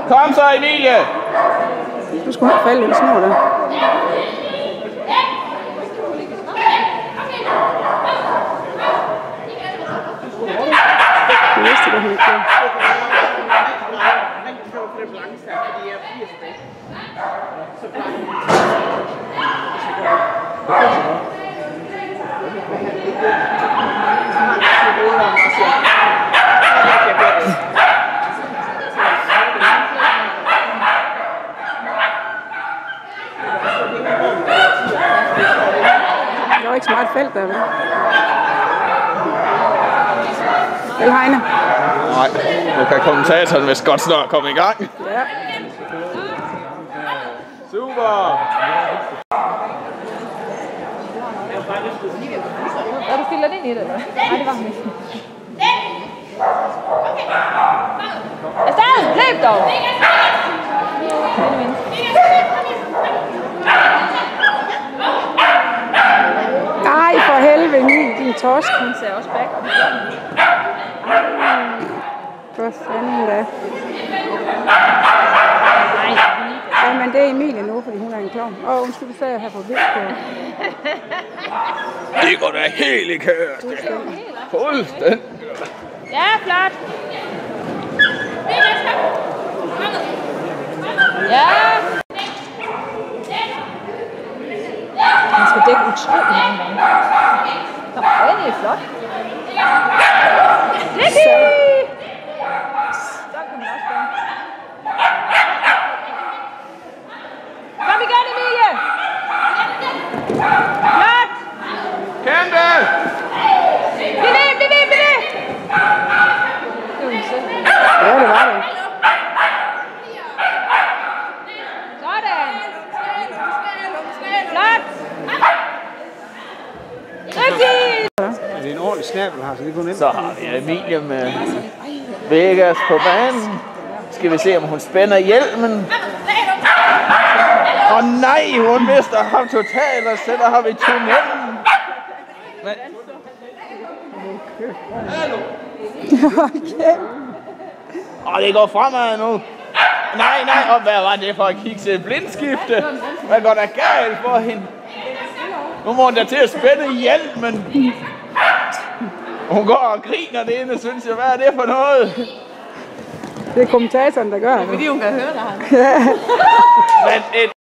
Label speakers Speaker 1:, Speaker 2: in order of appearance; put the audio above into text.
Speaker 1: Kom så, Emilie!
Speaker 2: Du skulle have faldet i snor der. Det vidste du ikke. Der var ikke så meget felt der, vel? Vel, Heine?
Speaker 1: Nej, nu kan kommentatoren vist godt snart komme i gang.
Speaker 2: Ja.
Speaker 1: Super!
Speaker 3: Og du fylder det ind i det, eller? Nej, det var han ikke. Afsted! Løb dog!
Speaker 2: Ej, for helvede, din torsk.
Speaker 3: Hun ser også back.
Speaker 2: For fanden da. Ja, men det er Emilie nu, fordi hun er en klovn. Undskyld, du sagde her på vildt.
Speaker 1: Det går da helt i kørt. Fuldstændig.
Speaker 3: Ja, flot. Ja. Man skal dække utroligt mange gange. Kom, det er flot. Nicky! Så kan man også gøre. Kom igen, Emilie! Flot!
Speaker 1: Kæmpe!
Speaker 3: Bliv ved, bliv ved, bliv ved!
Speaker 2: Ja, det var det.
Speaker 3: Sådan! Flot! Rigtig!
Speaker 4: Det er en ordentlig snabel her, så det går nemt.
Speaker 1: Så har vi Emilie med Vegas på banen. Skal vi se, om hun spænder hjelmen. Nej, hun mister ham totalt og sætter ham i tunnelen. Men... Hallo? Okay. Det går fremad nu. Nej, og hvad var det for at kigge til blindskifte? Hvad går der galt for hende? Nu må hun da til at spænde hjelmen. Hun går og griner det inde, synes jeg. Hvad er det for noget?
Speaker 2: Det er kommentatoren, der gør det.
Speaker 3: Fordi hun kan høre dig.
Speaker 2: Ja.
Speaker 1: Men et